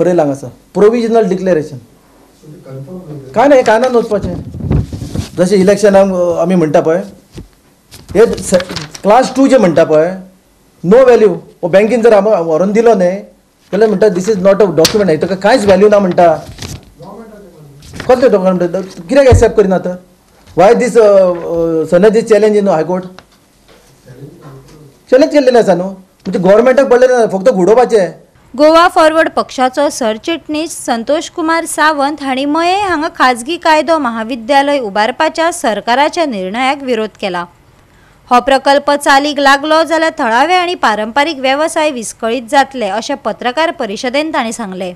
बरयलां हांगासर provisional declaration काय नाही कानान वचपाचें जशें इलेक्शनाक आमी म्हणटा पळय हे क्लास 2 जे म्हणटा पळय नो वॅल्यू हो बँकेन जर व्हरून दिलो न्हय जाल्यार म्हणटा this is not a document हाका कांयच वॅल्यू ना म्हणटा कसले डॉक्युमेंट कित्याक एक्सेप्ट करिना तर वाय दीस सनद is challenge in high court challenge केल्लेलें आसा न्हू म्हणजे गव्हर्मेंटाक पडलेलें ना फक्त घुडोवपाचें. गोवा फॉरवर्ड पक्षाचो सरचिटणीस संतोष कुमार सावंत हांणी मये हांगा खाजगी कायदो महाविद्यालय उबारपाच्या सरकाराच्या निर्णयाक विरोध केला. हो प्रकल्प चालीक लागलो जाल्यार थळावे आनी पारंपारीक वेवसाय विस्कळीत जातले अशें पत्रकार परिशदेंत तांणी सांगलें.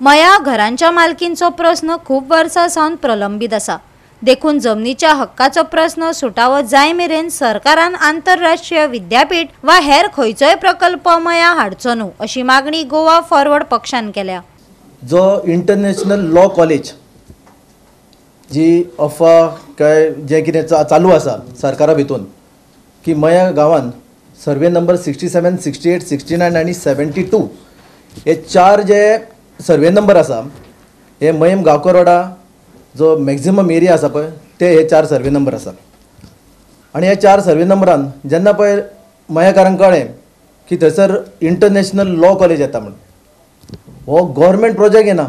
मया घरांच्या मालकींचो प्रस्न खूब वर्सां सावन प्रलंबीत आसा. देखून जमनीच्या हक्काचो प्रस्न सुटावो जाय मेरेन सरकारान आंतरराष्ट्रीय विद्यापीठ वा हेर खंयचोय प्रकल्प मया हाडचो न्हू अशी मागणी गोवा फॉरवर्ड पक्षान केल्या. जो इंटरनॅशनल लॉ कॉलेज जी अफवा काय जे कितें चालू आसा सरकारा भितून की मया गांवान सर्वे नंबर 67, 68, 69 आनी 72 हे 4 जे सर्वे नंबर आसा हे मयम गांवकर रोडा जो मॅक्झिमम एरिया आसा पळय ते हे 4 सर्वे नंबर आसा आनी हे 4 सर्वे नंबरान जेन्ना पळय मयाकारांक कळ्ळें की थंयसर इंटरनॅशनल लॉ कॉलेज येता म्हण हो गव्हर्मेंट प्रोजेक्ट येना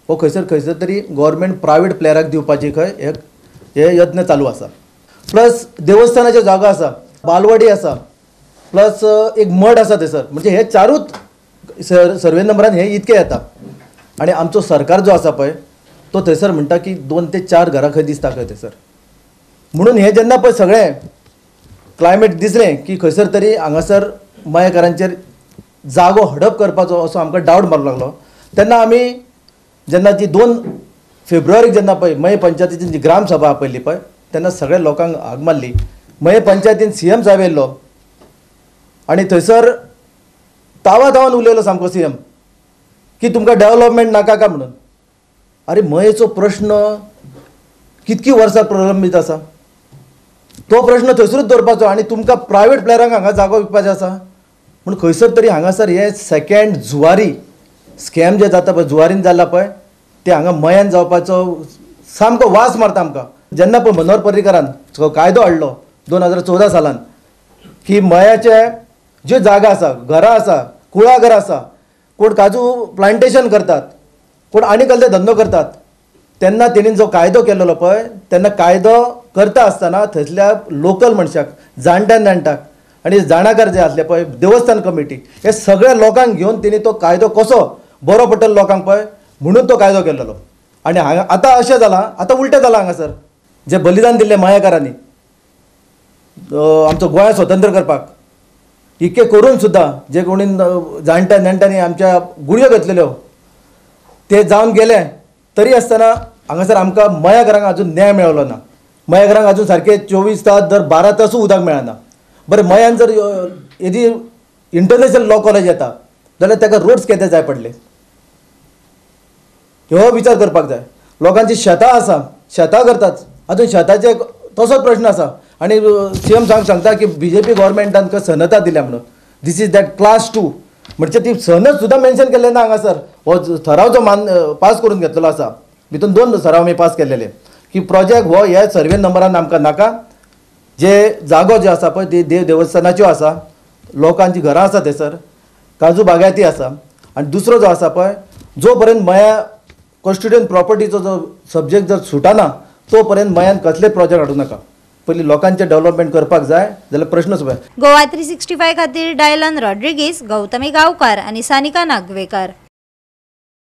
हो खंयसर तरी गव्हर्मेंट प्रायवेट प्लेयराक दिवपाची खंय हे यत्न चालू आसा. प्लस देवस्थानाच्यो जागो आसा बालवाडी आसा प्लस एक मठ आसा थंयसर म्हणजे हे 4 सर्वे नंबरान हे इतके येता आनी आमचो सरकार जो आसा पळय तो थंयसर म्हणटा की 2 ते 4 घरां खंय दिसता खंय थंयसर म्हणून हे जेन्ना पळय सगळें क्लायमेट दिसलें की खंयसर तरी हांगासर मयेकारांचेर जागो हडप करपाचो असो आमकां डावट मारूंक लागलो तेन्ना आमी जेन्ना ती 2 फेब्रुवारीक जेन्ना पळय मये पंचायतीची जी ग्राम सभा आपयल्ली पळय तेन्ना सगळ्या लोकांक हाक मारली. मये पंचायतीन CM साहेब येयल्लो आनी थंयसर तावान उलयलो सामको CM की तुमकां डेव्हलपमेंट नाका काय म्हणून. अरे मयेचो प्रश्न कितकी वर्सां प्रलंबीत आसा तो प्रश्न थंयसरूच दवरपाचो आनी तुमकां प्रायवेट प्लेयरांक हांगा जागो विकपाचो आसा म्हूण खंयसर तरी हांगासर हे सेकंड जुवारी स्कॅम जे जाता पळय जुवारीन जाला पळय ते हांगा मयान जावपाचो सामको वास मारता आमकां. जेन्ना पळय मनोहर पर्रीकारान कायदो हाडलो 2014 सालान की मयाचे ज्यो जागा आसा घरां आसा कुळागर आसा कोण काजू प्लांटेशन करतात कोण आनी कसले धंदो करतात तेन्ना तेणीन जो कायदो केल्लो पळय तेन्ना कायदो करता आसतना थंयसल्या लोकल मनशाक जाणट्यांक आनी जाणाकार जे आसले पळय देवस्थान कमिटी हे सगळ्या लोकांक घेवन तेणी तो कायदो कसो बरो पडटलो लोकांक पळय म्हणून तो कायदो केल्लो. आनी हांगा आतां अशें जालां आतां उलटें जालां हांगासर जे बलिदान दिल्लें मयेकारांनी आमचो गोंय स्वतंत्र करपाक इतके करून सुद्दां जे कोणी जाणट्यांनी आमच्या गुळयो घेतलेल्यो ते जावन गेले तरी आसतना हांगासर आमकां मयेकारांक अजून न्याय मेळलो ना. मयेकारांक अजून सारके 24 तास दर 12 तासूय उदक मेळना. बरें मयान जर हेजी इंटरनॅशनल लॉ कॉलेज येता जाल्यार ताका रोड्स केदे जाय पडले हो विचार करपाक जाय. लोकांची शेतां आसा शेतां करतात अजून शेताचे तसोच प्रश्न आसा आनी CM सांगता की BJP गव्हर्मेंटान खंय सनता दिल्या म्हणून दीस इज दॅट क्लास 2 म्हणजे ती सनद सुद्दां मेन्शन केल्लें ना हांगासर हो ठराव जो पास करून घेतलेलो आसा भितून 2 ठराव आमी पास केल्लेले की प्रोजेक्ट हो ह्या सर्वे नंबरान आमकां नाका. जे जागो जे आसा पळय ती देवस्थानाच्यो आसा लोकांची घरां आसा थंयसर काजू बागायती आसा आनी दुसरो जो आसा पळय जो पर्यंत मया कॉन्स्टिट्युएंट प्रॉपर्टीचो जो सब्जेक्ट जर सुटाना तो पर्यंत मयान कसले प्रोजेक्ट हाडूं नाका. पयलीं लोकांचे डेव्हलपमेंट करपाक जाय जाल्यार प्रश्नच पळय. गोवा 365 खातीर डायलन रॉड्रिगीस, गौतमी गांवकार आनी सानिका नागवेकर.